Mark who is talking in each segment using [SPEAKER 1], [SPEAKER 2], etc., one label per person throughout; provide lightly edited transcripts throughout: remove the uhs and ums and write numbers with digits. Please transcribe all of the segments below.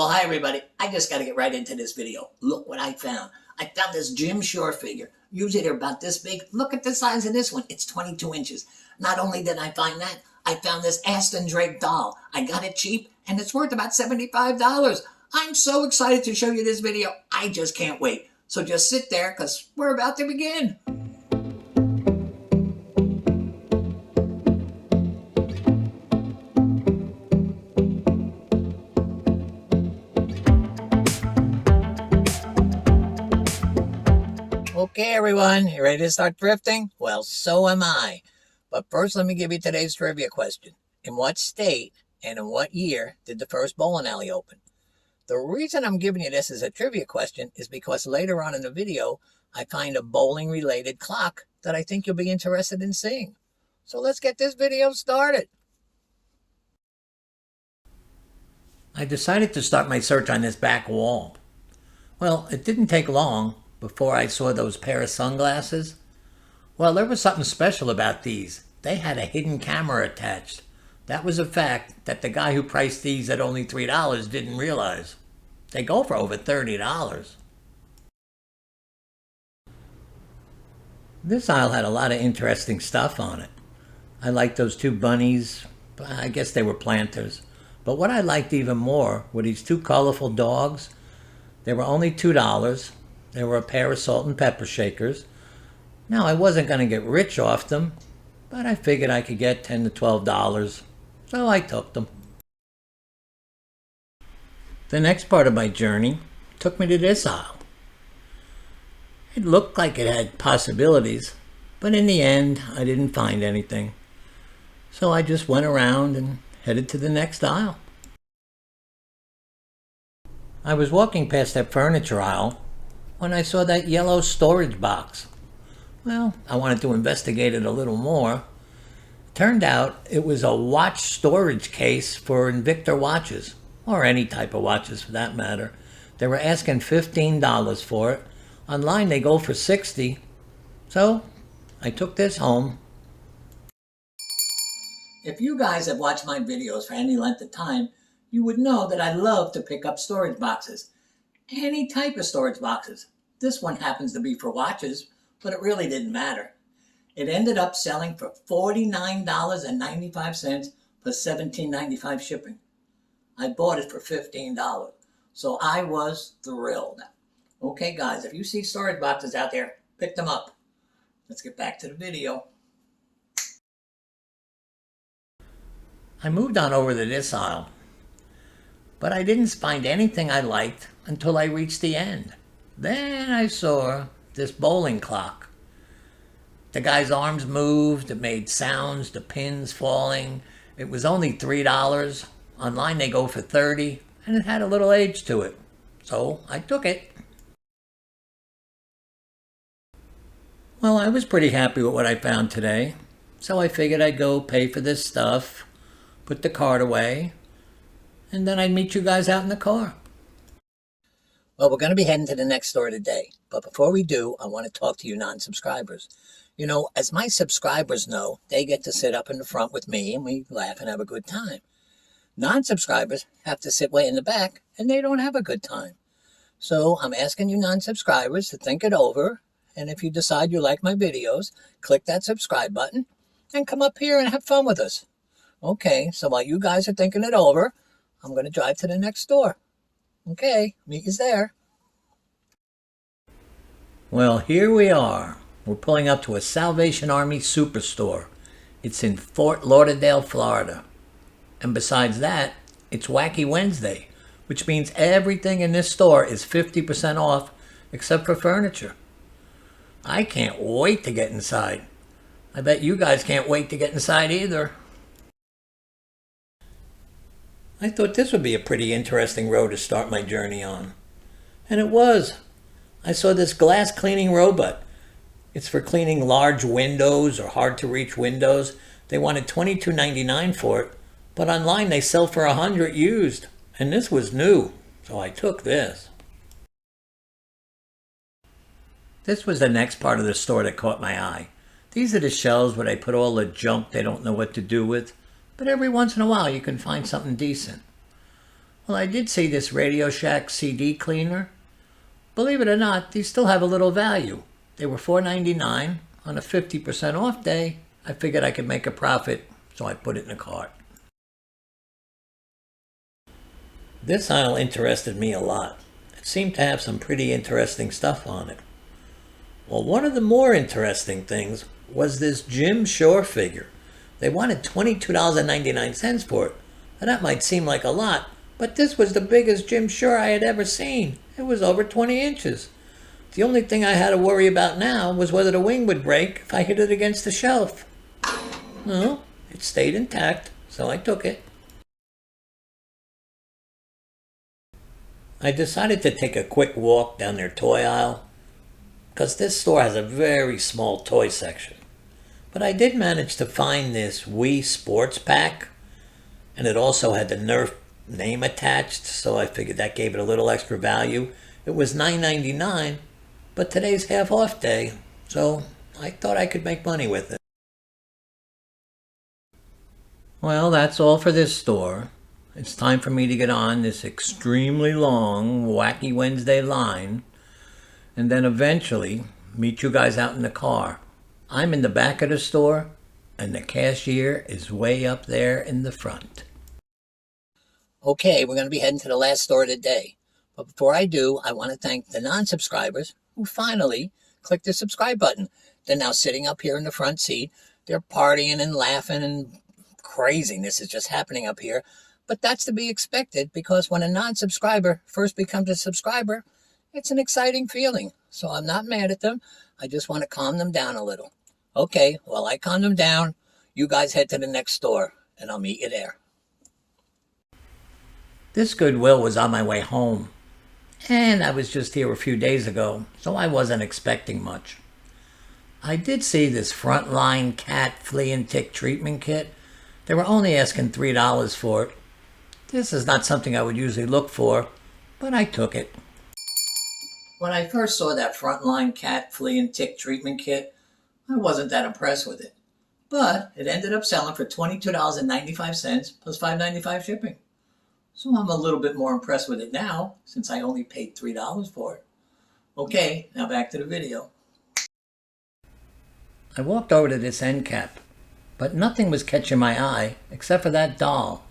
[SPEAKER 1] Well, hi everybody. I just got to get right into this video. Look what I found. I found this Jim Shore figure. Usually they're about this big. Look at the size of this one. It's 22 inches. Not only did I find that, I found this Aston Drake doll. I got it cheap and it's worth about $75. I'm so excited to show you this video. I just can't wait. So just sit there because we're about to begin. Okay, everyone, you ready to start thrifting? Well, so am I. But first, let me give you today's trivia question. In what state and in what year did the first bowling alley open? The reason I'm giving you this as a trivia question is because later on in the video, I find a bowling-related clock that I think you'll be interested in seeing. So let's get this video started. I decided to start my search on this back wall. Well, it didn't take long before I saw those pair of sunglasses. Well, there was something special about these. They had a hidden camera attached. That was a fact that the guy who priced these at only $3 didn't realize. They go for over $30. This aisle had a lot of interesting stuff on it. I liked those two bunnies. I guess they were planters. But what I liked even more were these two colorful dogs. They were only $2. They were a pair of salt and pepper shakers. Now, I wasn't going to get rich off them, but I figured I could get $10 to $12, so I took them. The next part of my journey took me to this aisle. It looked like it had possibilities, but in the end, I didn't find anything. So I just went around and headed to the next aisle. I was walking past that furniture aisle when I saw that yellow storage box. Well, I wanted to investigate it a little more. Turned out it was a watch storage case for Invicta watches, or any type of watches for that matter. They were asking $15 for it. Online they go for $60. So I took this home. If you guys have watched my videos for any length of time, you would know that I love to pick up storage boxes. Any type of storage boxes. This one happens to be for watches, but it really didn't matter. It ended up selling for $49.95 plus $17.95 shipping. I bought it for $15, so I was thrilled. Okay, guys, if you see storage boxes out there, pick them up. Let's get back to the video. I moved on over to this aisle, but I didn't find anything I liked until I reached the end. Then I saw this bowling clock. The guy's arms moved, it made sounds, the pins falling. It was only $3. Online they go for $30, and it had a little age to it. So I took it. Well, I was pretty happy with what I found today. So I figured I'd go pay for this stuff, put the cart away, and then I'd meet you guys out in the car. Well, we're going to be heading to the next store today. But before we do, I want to talk to you non-subscribers. You know, as my subscribers know, they get to sit up in the front with me and we laugh and have a good time. Non-subscribers have to sit way in the back and they don't have a good time. So I'm asking you non-subscribers to think it over. And if you decide you like my videos, click that subscribe button and come up here and have fun with us. Okay, so while you guys are thinking it over, I'm going to drive to the next store. Okay, meet you there. Well, here we are. We're pulling up to a Salvation Army Superstore. It's in Fort Lauderdale, Florida. And besides that, it's Wacky Wednesday, which means everything in this store is 50% off except for furniture. I can't wait to get inside. I bet you guys can't wait to get inside either. I thought this would be a pretty interesting road to start my journey on. And it was. I saw this glass cleaning robot. It's for cleaning large windows or hard to reach windows. They wanted $22.99 for it, but online they sell for $100 used. And this was new, so I took this. This was the next part of the store that caught my eye. These are the shelves where they put all the junk they don't know what to do with. But every once in a while you can find something decent. Well, I did see this Radio Shack CD cleaner. Believe it or not, these still have a little value. They were $4.99. On a 50% off day, I figured I could make a profit, so I put it in a cart. This aisle interested me a lot. It seemed to have some pretty interesting stuff on it. Well, one of the more interesting things was this Jim Shore figure. They wanted $22.99 for it. Now, that might seem like a lot, but this was the biggest Jim Shore I had ever seen. It was over 20 inches. The only thing I had to worry about now was whether the wing would break if I hit it against the shelf. Well, it stayed intact, so I took it. I decided to take a quick walk down their toy aisle, because this store has a very small toy section. But I did manage to find this Wii Sports Pack, and it also had the Nerf name attached, so I figured that gave it a little extra value. It was $9.99, but today's half off day, so I thought I could make money with it. Well, that's all for this store. It's time for me to get on this extremely long Wacky Wednesday line, and then eventually meet you guys out in the car. I'm in the back of the store, and the cashier is way up there in the front. Okay, we're going to be heading to the last store of the day. But before I do, I want to thank the non-subscribers who finally clicked the subscribe button. They're now sitting up here in the front seat. They're partying and laughing, and craziness is just happening up here. But that's to be expected, because when a non-subscriber first becomes a subscriber, it's an exciting feeling. So I'm not mad at them. I just want to calm them down a little. Okay, while I calm them down, you guys head to the next store, and I'll meet you there. This Goodwill was on my way home, and I was just here a few days ago, so I wasn't expecting much. I did see this Frontline cat flea and tick treatment kit. They were only asking $3 for it. This is not something I would usually look for, but I took it. When I first saw that Frontline cat flea and tick treatment kit, I wasn't that impressed with it. But it ended up selling for $22.95 plus $5.95 shipping. So I'm a little bit more impressed with it now, since I only paid $3 for it. Okay, now back to the video. I walked over to this end cap, but nothing was catching my eye except for that doll.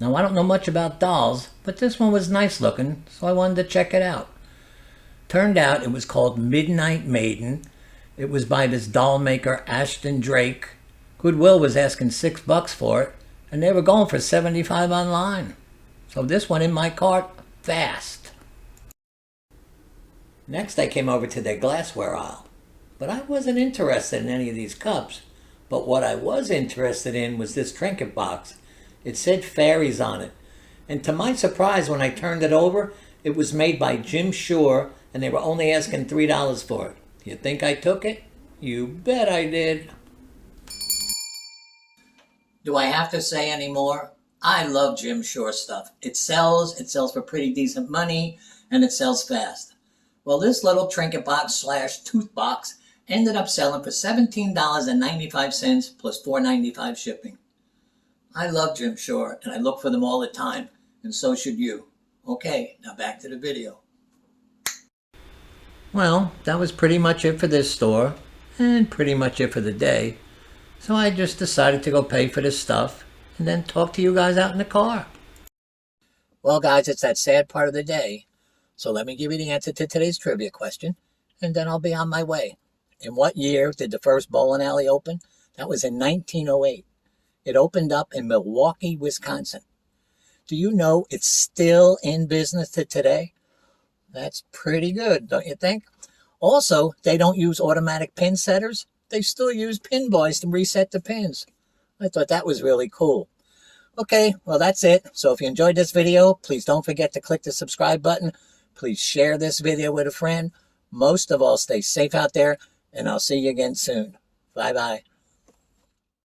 [SPEAKER 1] Now, I don't know much about dolls, but this one was nice looking, so I wanted to check it out. Turned out it was called Midnight Maiden. It was by this doll maker Aston Drake. Goodwill was asking $6 for it, and they were going for $75 online. So this went in my cart fast. Next I came over to their glassware aisle. But I wasn't interested in any of these cups. But what I was interested in was this trinket box. It said fairies on it. And to my surprise, when I turned it over, it was made by Jim Shore, and they were only asking $3 for it. You think I took it? You bet I did. Do I have to say any more? I love Jim Shore stuff. It sells for pretty decent money, and it sells fast. Well, this little trinket box / tooth box ended up selling for $17.95 plus $4.95 shipping. I love Jim Shore, and I look for them all the time, and so should you. Okay, now back to the video. Well, that was pretty much it for this store, and pretty much it for the day. So I just decided to go pay for this stuff, and then talk to you guys out in the car. Well, guys, it's that sad part of the day. So let me give you the answer to today's trivia question, and then I'll be on my way. In what year did the first bowling alley open? That was in 1908. It opened up in Milwaukee, Wisconsin. Do you know it's still in business to today? That's pretty good, don't you think? Also, they don't use automatic pin setters. They still use pin boys to reset the pins. I thought that was really cool. Okay, well, that's it. So if you enjoyed this video, please don't forget to click the subscribe button. Please share this video with a friend. Most of all, stay safe out there, and I'll see you again soon. Bye-bye.